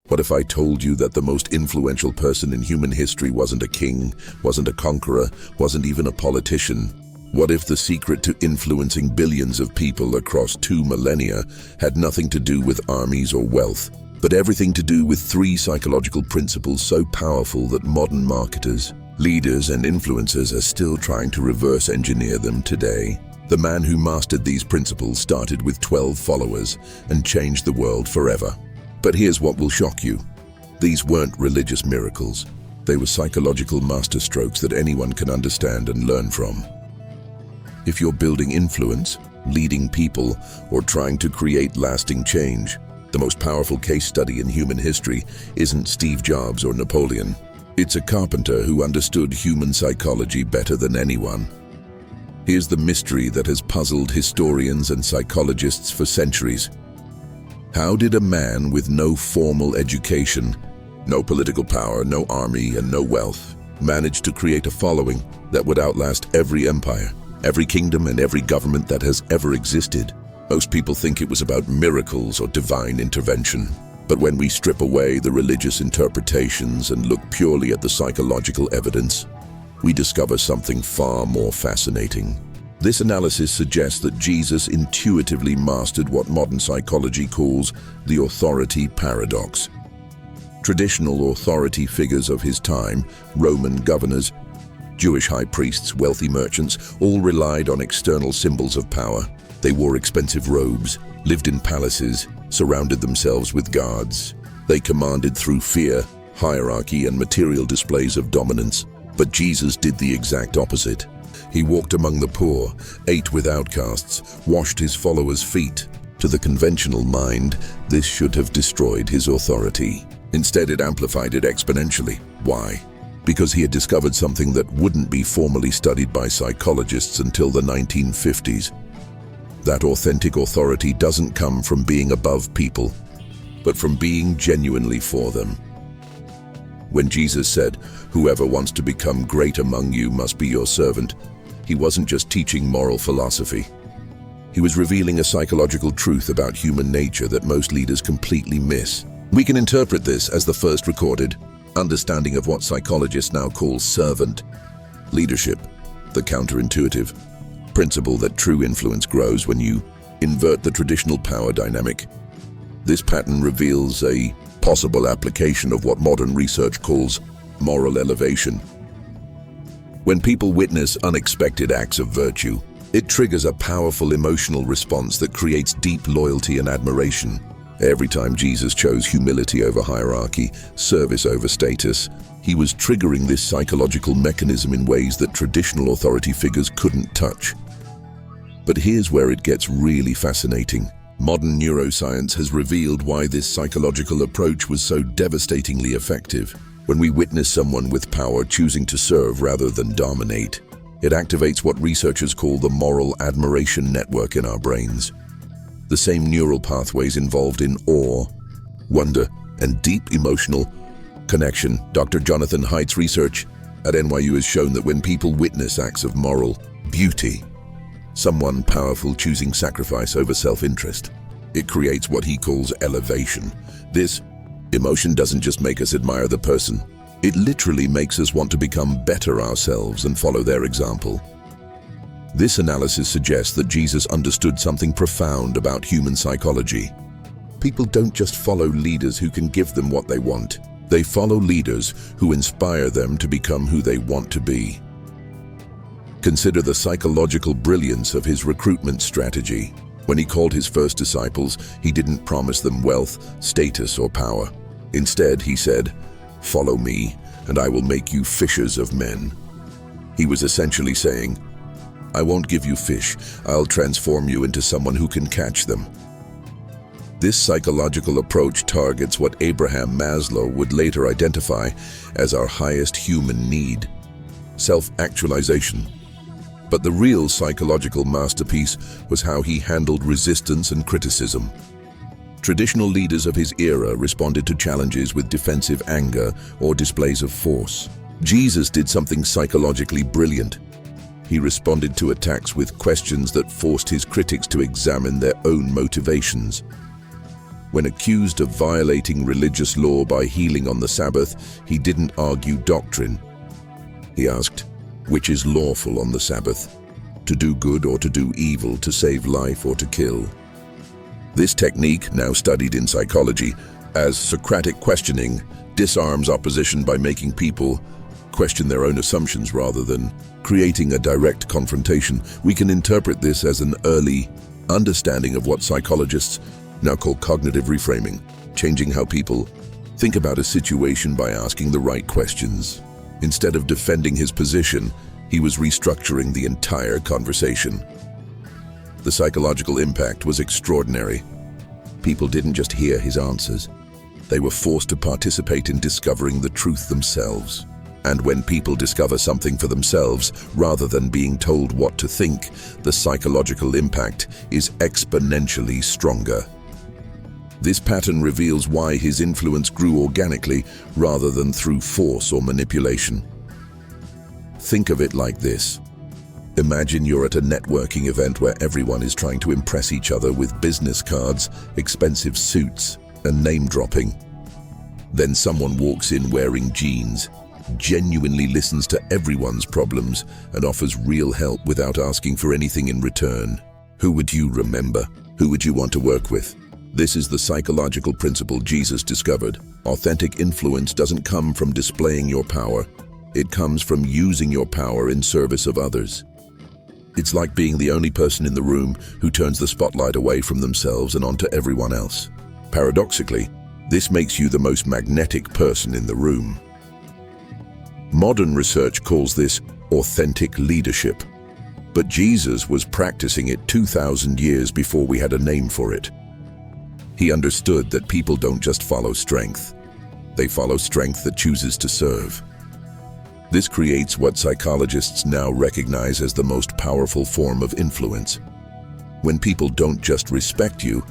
What if I told you that the most influential person in human history wasn't a king, wasn't a conqueror, wasn't even a politician? What if the secret to influencing billions of people across 2 millennia had nothing to do with armies or wealth, but everything to do with 3 psychological principles so powerful that modern marketers, leaders, and influencers are still trying to reverse engineer them today? The man who mastered these principles started with 12 followers and changed the world forever. But here's what will shock you. These weren't religious miracles. They were psychological masterstrokes that anyone can understand and learn from. If you're building influence, leading people, or trying to create lasting change, the most powerful case study in human history isn't Steve Jobs or Napoleon. It's a carpenter who understood human psychology better than anyone. Here's the mystery that has puzzled historians and psychologists for centuries. How did a man with no formal education, no political power, no army, and no wealth manage to create a following that would outlast every empire, every kingdom, and every government that has ever existed? Most people think it was about miracles or divine intervention. But when we strip away the religious interpretations and look purely at the psychological evidence, we discover something far more fascinating. This analysis suggests that Jesus intuitively mastered what modern psychology calls the authority paradox. Traditional authority figures of his time, Roman governors, Jewish high priests, wealthy merchants, all relied on external symbols of power. They wore expensive robes, lived in palaces, surrounded themselves with guards. They commanded through fear, hierarchy, and material displays of dominance. But Jesus did the exact opposite. He walked among the poor, ate with outcasts, washed his followers' feet. To the conventional mind, this should have destroyed his authority. Instead, it amplified it exponentially. Why? Because he had discovered something that wouldn't be formally studied by psychologists until the 1950s. That authentic authority doesn't come from being above people, but from being genuinely for them. When Jesus said, "Whoever wants to become great among you must be your servant," he wasn't just teaching moral philosophy. He was revealing a psychological truth about human nature that most leaders completely miss. We can interpret this as the first recorded understanding of what psychologists now call servant leadership, the counterintuitive principle that true influence grows when you invert the traditional power dynamic. This pattern reveals a possible application of what modern research calls moral elevation. When people witness unexpected acts of virtue, it triggers a powerful emotional response that creates deep loyalty and admiration. Every time Jesus chose humility over hierarchy, service over status, he was triggering this psychological mechanism in ways that traditional authority figures couldn't touch. But here's where it gets really fascinating. Modern neuroscience has revealed why this psychological approach was so devastatingly effective. When we witness someone with power choosing to serve rather than dominate, it activates what researchers call the moral admiration network in our brains. The same neural pathways involved in awe, wonder, and deep emotional connection. Dr. Jonathan Haidt's research at NYU has shown that when people witness acts of moral beauty, someone powerful choosing sacrifice over self-interest, it creates what he calls elevation. This emotion doesn't just make us admire the person, it literally makes us want to become better ourselves and follow their example. This analysis suggests that Jesus understood something profound about human psychology. People don't just follow leaders who can give them what they want. They follow leaders who inspire them to become who they want to be. Consider the psychological brilliance of his recruitment strategy. When he called his first disciples, he didn't promise them wealth, status, or power. Instead, he said, "Follow me, and I will make you fishers of men." He was essentially saying, "I won't give you fish, I'll transform you into someone who can catch them." This psychological approach targets what Abraham Maslow would later identify as our highest human need, self-actualization. But the real psychological masterpiece was how he handled resistance and criticism. Traditional leaders of his era responded to challenges with defensive anger or displays of force. Jesus did something psychologically brilliant. He responded to attacks with questions that forced his critics to examine their own motivations. When accused of violating religious law by healing on the Sabbath, he didn't argue doctrine. He asked, which is lawful on the Sabbath? To do good or to do evil, to save life or to kill? This technique, now studied in psychology as Socratic questioning, disarms opposition by making people question their own assumptions rather than creating a direct confrontation. We can interpret this as an early understanding of what psychologists now call cognitive reframing, changing how people think about a situation by asking the right questions. Instead of defending his position, he was restructuring the entire conversation. The psychological impact was extraordinary. People didn't just hear his answers. They were forced to participate in discovering the truth themselves. And when people discover something for themselves, rather than being told what to think, the psychological impact is exponentially stronger. This pattern reveals why his influence grew organically rather than through force or manipulation. Think of it like this. Imagine you're at a networking event where everyone is trying to impress each other with business cards, expensive suits, and name-dropping. Then someone walks in wearing jeans, genuinely listens to everyone's problems, and offers real help without asking for anything in return. Who would you remember? Who would you want to work with? This is the psychological principle Jesus discovered. Authentic influence doesn't come from displaying your power. It comes from using your power in service of others. It's like being the only person in the room who turns the spotlight away from themselves and onto everyone else. Paradoxically, this makes you the most magnetic person in the room. Modern research calls this authentic leadership. But Jesus was practicing it 2,000 years before we had a name for it. He understood that people don't just follow strength. They follow strength that chooses to serve. This creates what psychologists now recognize as the most powerful form of influence. When people don't just respect you,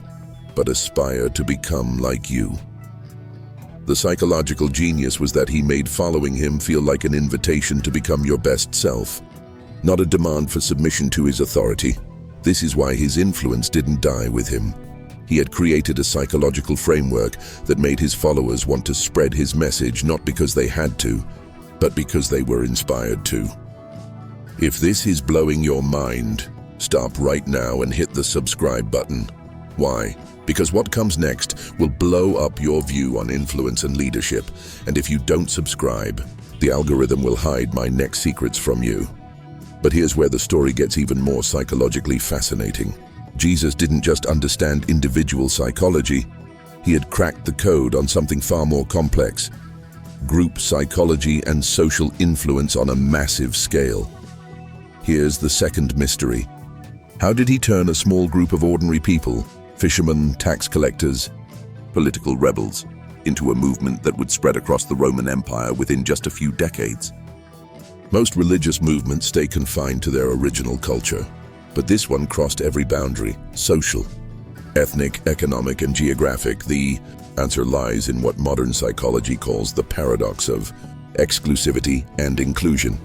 but aspire to become like you. The psychological genius was that he made following him feel like an invitation to become your best self, not a demand for submission to his authority. This is why his influence didn't die with him. He had created a psychological framework that made his followers want to spread his message not because they had to, but because they were inspired to. If this is blowing your mind, stop right now and hit the subscribe button. Why? Because what comes next will blow up your view on influence and leadership, and if you don't subscribe, the algorithm will hide my next secrets from you. But here's where the story gets even more psychologically fascinating. Jesus didn't just understand individual psychology, he had cracked the code on something far more complex: group psychology and social influence on a massive scale. Here's the second mystery. How did he turn a small group of ordinary people, fishermen, tax collectors, political rebels, into a movement that would spread across the Roman Empire within just a few decades? Most religious movements stay confined to their original culture, but this one crossed every boundary: social, ethnic, economic, and geographic. The answer lies in what modern psychology calls the paradox of exclusivity and inclusion.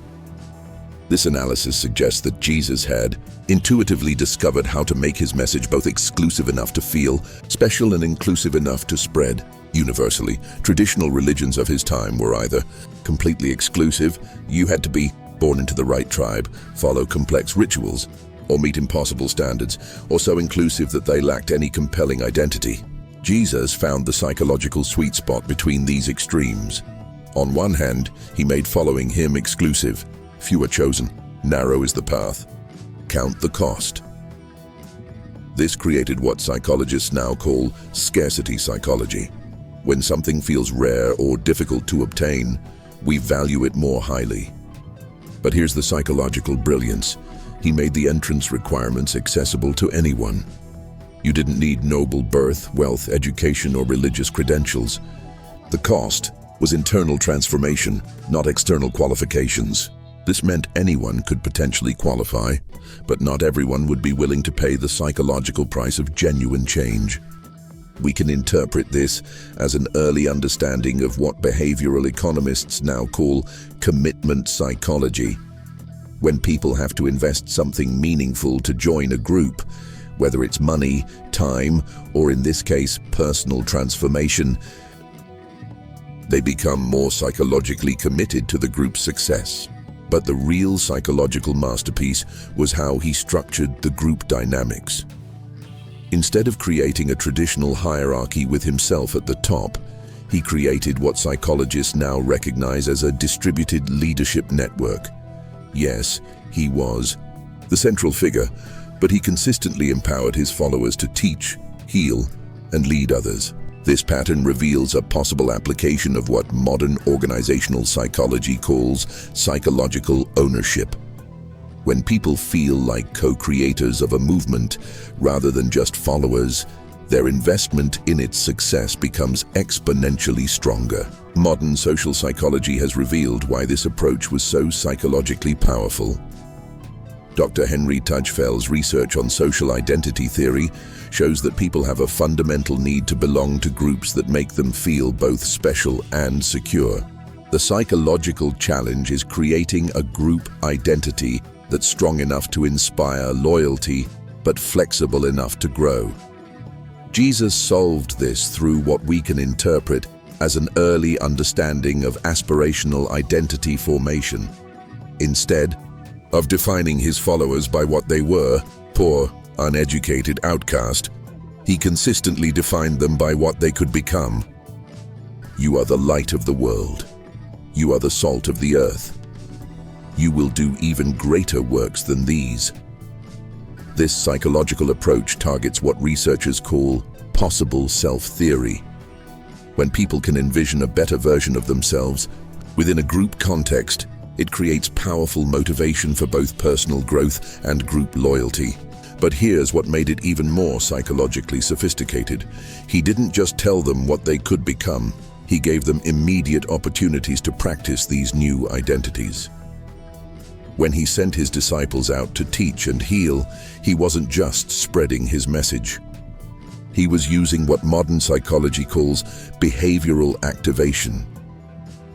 This analysis suggests that Jesus had intuitively discovered how to make his message both exclusive enough to feel special and inclusive enough to spread universally. Traditional religions of his time were either completely exclusive, you had to be born into the right tribe, follow complex rituals, or meet impossible standards, or so inclusive that they lacked any compelling identity. Jesus found the psychological sweet spot between these extremes. On one hand, he made following him exclusive. Few are chosen. Narrow is the path. Count the cost. This created what psychologists now call scarcity psychology. When something feels rare or difficult to obtain, we value it more highly. But here's the psychological brilliance. He made the entrance requirements accessible to anyone. You didn't need noble birth, wealth, education, or religious credentials. The cost was internal transformation, not external qualifications. This meant anyone could potentially qualify, but not everyone would be willing to pay the psychological price of genuine change. We can interpret this as an early understanding of what behavioral economists now call commitment psychology. When people have to invest something meaningful to join a group, whether it's money, time, or in this case, personal transformation. They become more psychologically committed to the group's success. But the real psychological masterpiece was how he structured the group dynamics. Instead of creating a traditional hierarchy with himself at the top, he created what psychologists now recognize as a distributed leadership network. Yes, he was the central figure, but he consistently empowered his followers to teach, heal, and lead others. This pattern reveals a possible application of what modern organizational psychology calls psychological ownership. When people feel like co-creators of a movement rather than just followers, their investment in its success becomes exponentially stronger. Modern social psychology has revealed why this approach was so psychologically powerful. Dr. Henry Tujfell's research on social identity theory shows that people have a fundamental need to belong to groups that make them feel both special and secure. The psychological challenge is creating a group identity that's strong enough to inspire loyalty, but flexible enough to grow. Jesus solved this through what we can interpret as an early understanding of aspirational identity formation. Instead of defining his followers by what they were, poor, uneducated outcast, he consistently defined them by what they could become. You are the light of the world. You are the salt of the earth. You will do even greater works than these. This psychological approach targets what researchers call possible self-theory. When people can envision a better version of themselves within a group context, it creates powerful motivation for both personal growth and group loyalty. But here's what made it even more psychologically sophisticated. He didn't just tell them what they could become. He gave them immediate opportunities to practice these new identities. When he sent his disciples out to teach and heal, he wasn't just spreading his message. He was using what modern psychology calls behavioral activation,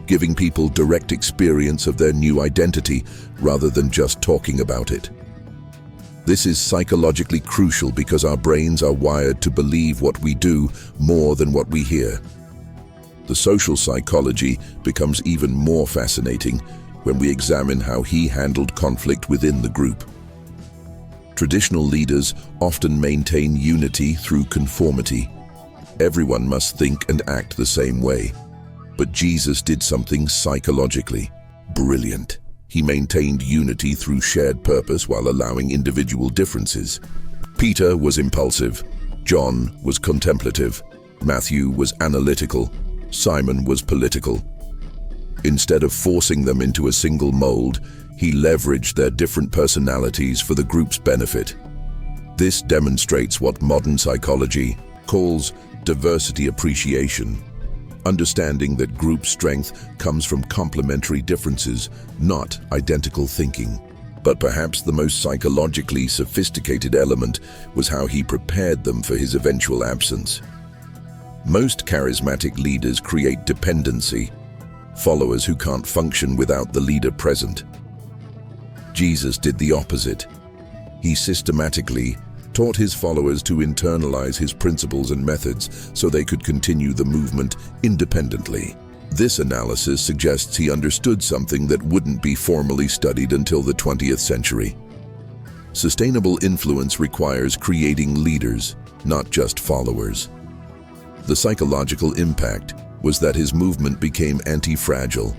giving people direct experience of their new identity rather than just talking about it. This is psychologically crucial because our brains are wired to believe what we do more than what we hear. The social psychology becomes even more fascinating when we examine how he handled conflict within the group. Traditional leaders often maintain unity through conformity. Everyone must think and act the same way. But Jesus did something psychologically brilliant. He maintained unity through shared purpose while allowing individual differences. Peter was impulsive, John was contemplative, Matthew was analytical, Simon was political. Instead of forcing them into a single mold, he leveraged their different personalities for the group's benefit. This demonstrates what modern psychology calls diversity appreciation, understanding that group strength comes from complementary differences, not identical thinking. But perhaps the most psychologically sophisticated element was how he prepared them for his eventual absence. Most charismatic leaders create dependency, followers who can't function without the leader present. Jesus did the opposite. He systematically taught his followers to internalize his principles and methods so they could continue the movement independently. This analysis suggests he understood something that wouldn't be formally studied until the 20th century. Sustainable influence requires creating leaders, not just followers. The psychological impact was that his movement became anti-fragile.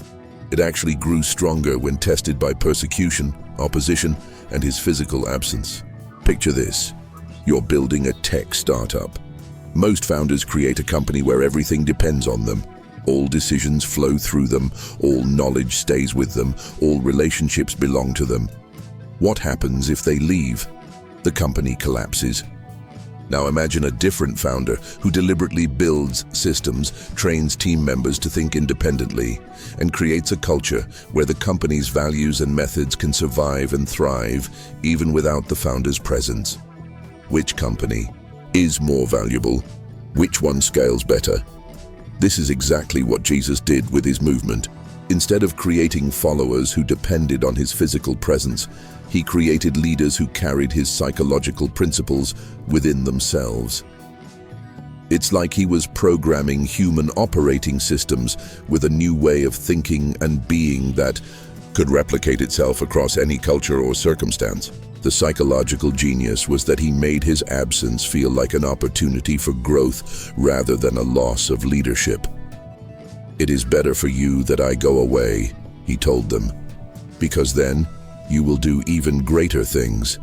It actually grew stronger when tested by persecution, opposition, and his physical absence. Picture this. You're building a tech startup. Most founders create a company where everything depends on them. All decisions flow through them, all knowledge stays with them, all relationships belong to them. What happens if they leave? The company collapses. Now imagine a different founder who deliberately builds systems, trains team members to think independently, and creates a culture where the company's values and methods can survive and thrive even without the founder's presence. Which company is more valuable? Which one scales better? This is exactly what Jesus did with his movement. Instead of creating followers who depended on his physical presence, he created leaders who carried his psychological principles within themselves. It's like he was programming human operating systems with a new way of thinking and being that could replicate itself across any culture or circumstance. The psychological genius was that he made his absence feel like an opportunity for growth rather than a loss of leadership. "It is better for you that I go away," he told them, "because then you will do even greater things."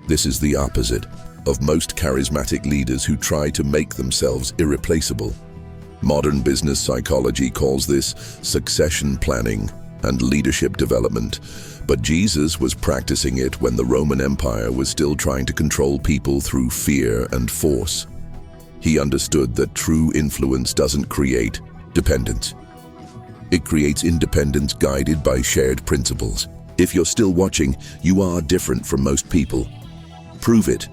This is the opposite of most charismatic leaders who try to make themselves irreplaceable. Modern business psychology calls this succession planning and leadership development, but Jesus was practicing it when the Roman Empire was still trying to control people through fear and force. He understood that true influence doesn't create dependence. It creates independence guided by shared principles. If you're still watching, you are different from most people. Prove it.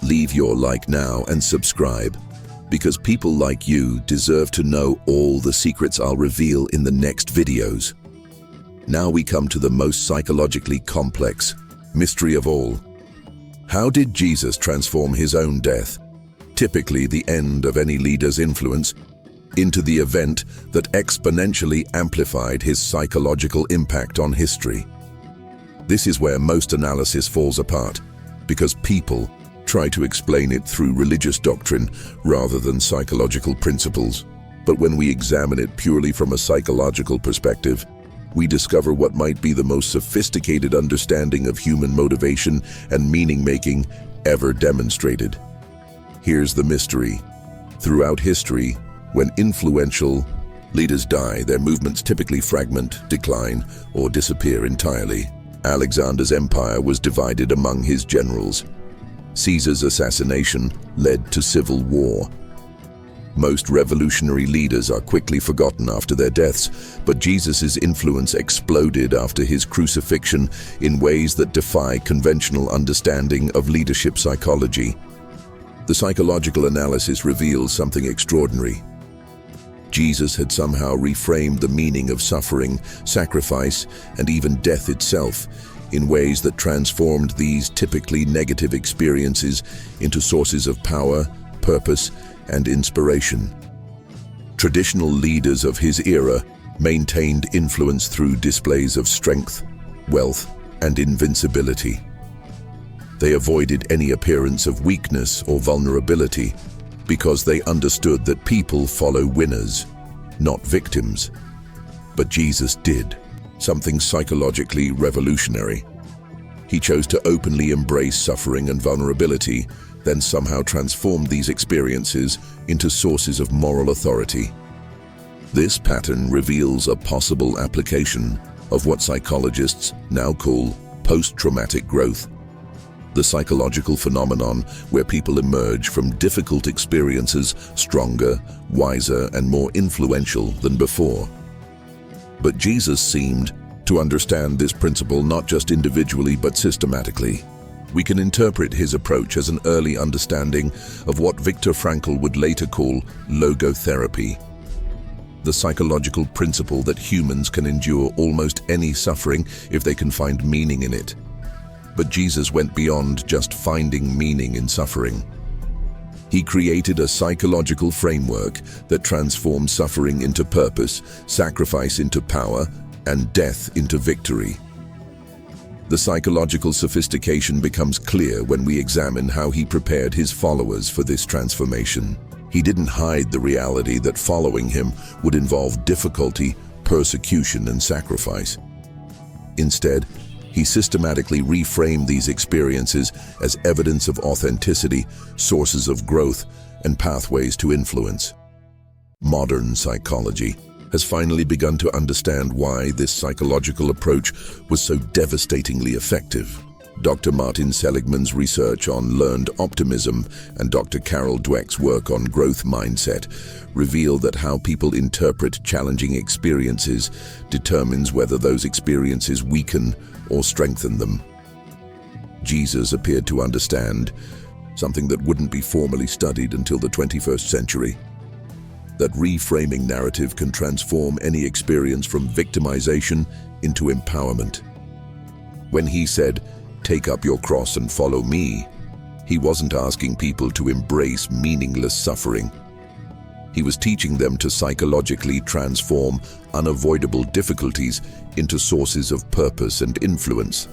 Leave your like now and subscribe, because people like you deserve to know all the secrets I'll reveal in the next videos. Now we come to the most psychologically complex mystery of all. How did Jesus transform his own death, typically the end of any leader's influence, into the event that exponentially amplified his psychological impact on history? This is where most analysis falls apart, because people try to explain it through religious doctrine rather than psychological principles. But when we examine it purely from a psychological perspective, we discover what might be the most sophisticated understanding of human motivation and meaning-making ever demonstrated. Here's the mystery. Throughout history, when influential leaders die, their movements typically fragment, decline, or disappear entirely. Alexander's empire was divided among his generals. Caesar's assassination led to civil war. Most revolutionary leaders are quickly forgotten after their deaths, but Jesus' influence exploded after his crucifixion in ways that defy conventional understanding of leadership psychology. The psychological analysis reveals something extraordinary. Jesus had somehow reframed the meaning of suffering, sacrifice, and even death itself in ways that transformed these typically negative experiences into sources of power, purpose, and inspiration. Traditional leaders of his era maintained influence through displays of strength, wealth, and invincibility. They avoided any appearance of weakness or vulnerability because they understood that people follow winners, not victims. But Jesus did something psychologically revolutionary. He chose to openly embrace suffering and vulnerability, then somehow transformed these experiences into sources of moral authority. This pattern reveals a possible application of what psychologists now call post-traumatic growth, the psychological phenomenon where people emerge from difficult experiences stronger, wiser, and more influential than before. But Jesus seemed to understand this principle not just individually but systematically. We can interpret his approach as an early understanding of what Viktor Frankl would later call logotherapy, the psychological principle that humans can endure almost any suffering if they can find meaning in it. But Jesus went beyond just finding meaning in suffering. He created a psychological framework that transformed suffering into purpose, sacrifice into power, and death into victory. The psychological sophistication becomes clear when we examine how he prepared his followers for this transformation. He didn't hide the reality that following him would involve difficulty, persecution, and sacrifice. Instead, he systematically reframed these experiences as evidence of authenticity, sources of growth, and pathways to influence. Modern psychology has finally begun to understand why this psychological approach was so devastatingly effective. Dr. Martin Seligman's research on learned optimism and Dr. Carol Dweck's work on growth mindset reveal that how people interpret challenging experiences determines whether those experiences weaken or strengthen them. Jesus appeared to understand something that wouldn't be formally studied until the 21st century. that reframing narrative can transform any experience from victimization into empowerment. When he said, "Take up your cross and follow me," he wasn't asking people to embrace meaningless suffering. He was teaching them to psychologically transform unavoidable difficulties into sources of purpose and influence.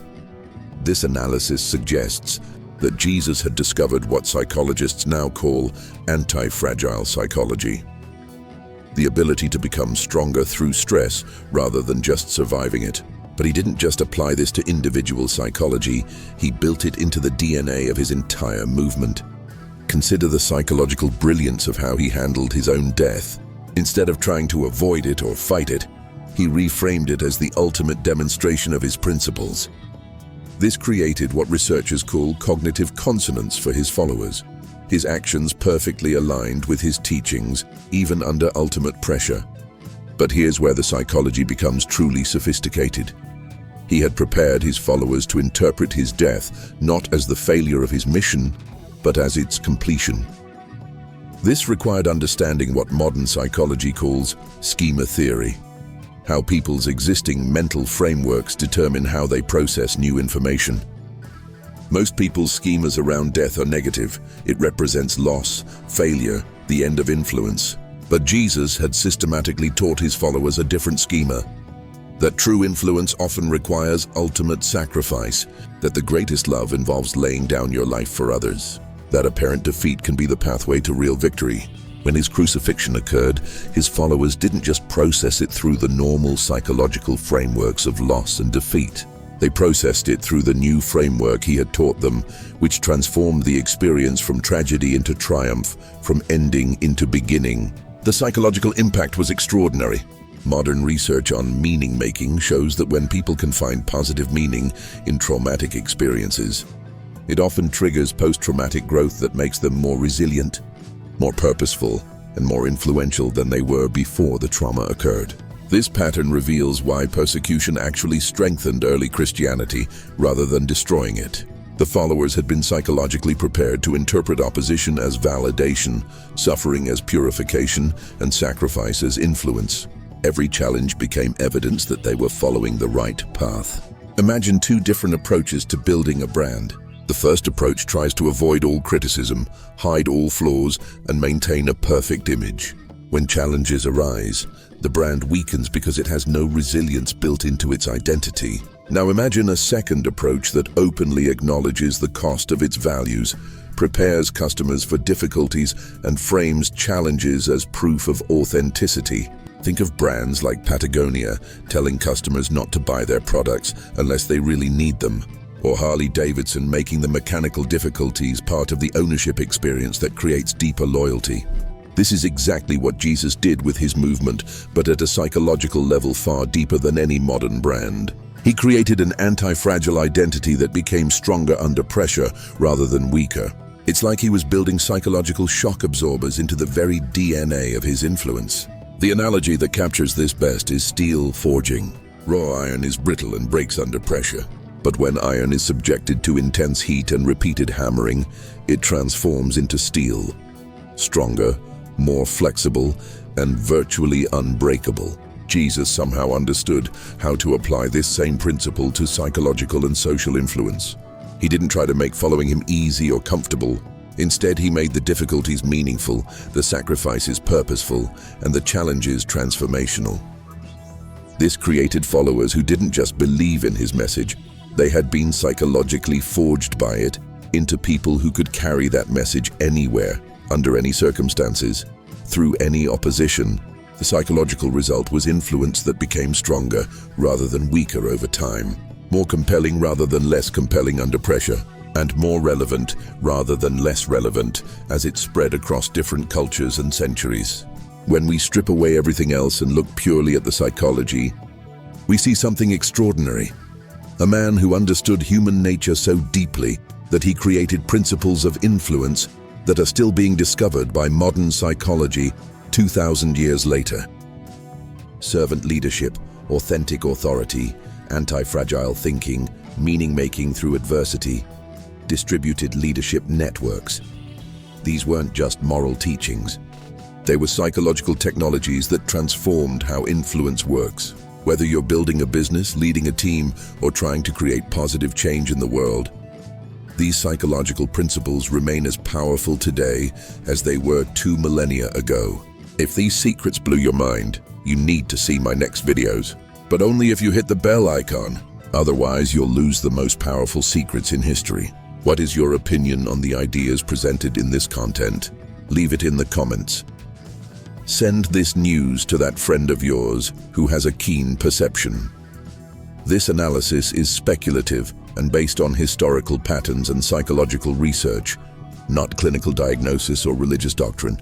This analysis suggests that Jesus had discovered what psychologists now call anti-fragile psychology. The ability to become stronger through stress rather than just surviving it. But he didn't just apply this to individual psychology, he built it into the DNA of his entire movement. Consider the psychological brilliance of how he handled his own death. Instead of trying to avoid it or fight it, he reframed it as the ultimate demonstration of his principles. This created what researchers call cognitive consonance for his followers. His actions perfectly aligned with his teachings, even under ultimate pressure. But here's where the psychology becomes truly sophisticated. He had prepared his followers to interpret his death not as the failure of his mission, but as its completion. This required understanding what modern psychology calls schema theory, how people's existing mental frameworks determine how they process new information. Most people's schemas around death are negative. It represents loss, failure, the end of influence. But Jesus had systematically taught his followers a different schema. That true influence often requires ultimate sacrifice, that the greatest love involves laying down your life for others. That apparent defeat can be the pathway to real victory. When his crucifixion occurred, his followers didn't just process it through the normal psychological frameworks of loss and defeat. They processed it through the new framework he had taught them, which transformed the experience from tragedy into triumph, from ending into beginning. The psychological impact was extraordinary. Modern research on meaning-making shows that when people can find positive meaning in traumatic experiences, it often triggers post-traumatic growth that makes them more resilient, more purposeful, and more influential than they were before the trauma occurred. This pattern reveals why persecution actually strengthened early Christianity rather than destroying it. The followers had been psychologically prepared to interpret opposition as validation, suffering as purification, and sacrifice as influence. Every challenge became evidence that they were following the right path. Imagine two different approaches to building a brand. The first approach tries to avoid all criticism, hide all flaws, and maintain a perfect image. When challenges arise, the brand weakens because it has no resilience built into its identity. Now imagine a second approach that openly acknowledges the cost of its values, prepares customers for difficulties, and frames challenges as proof of authenticity. Think of brands like Patagonia telling customers not to buy their products unless they really need them, or Harley-Davidson making the mechanical difficulties part of the ownership experience that creates deeper loyalty. This is exactly what Jesus did with his movement, but at a psychological level far deeper than any modern brand. He created an anti-fragile identity that became stronger under pressure rather than weaker. It's like he was building psychological shock absorbers into the very DNA of his influence. The analogy that captures this best is steel forging. Raw iron is brittle and breaks under pressure. But when iron is subjected to intense heat and repeated hammering, it transforms into steel. Stronger, more flexible, and virtually unbreakable. Jesus somehow understood how to apply this same principle to psychological and social influence. He didn't try to make following him easy or comfortable. Instead, he made the difficulties meaningful, the sacrifices purposeful, and the challenges transformational. This created followers who didn't just believe in his message, they had been psychologically forged by it into people who could carry that message anywhere, under any circumstances, through any opposition. The psychological result was influence that became stronger rather than weaker over time, more compelling rather than less compelling under pressure, and more relevant rather than less relevant as it spread across different cultures and centuries. When we strip away everything else and look purely at the psychology, we see something extraordinary. A man who understood human nature so deeply that he created principles of influence that are still being discovered by modern psychology 2,000 years later. Servant leadership, authentic authority, anti-fragile thinking, meaning-making through adversity, distributed leadership networks. These weren't just moral teachings. They were psychological technologies that transformed how influence works. Whether you're building a business, leading a team, or trying to create positive change in the world, these psychological principles remain as powerful today as they were 2 millennia ago. If these secrets blew your mind, you need to see my next videos. But only if you hit the bell icon. Otherwise, you'll lose the most powerful secrets in history. What is your opinion on the ideas presented in this content? Leave it in the comments. Send this news to that friend of yours who has a keen perception. This analysis is speculative and based on historical patterns and psychological research, not clinical diagnosis or religious doctrine.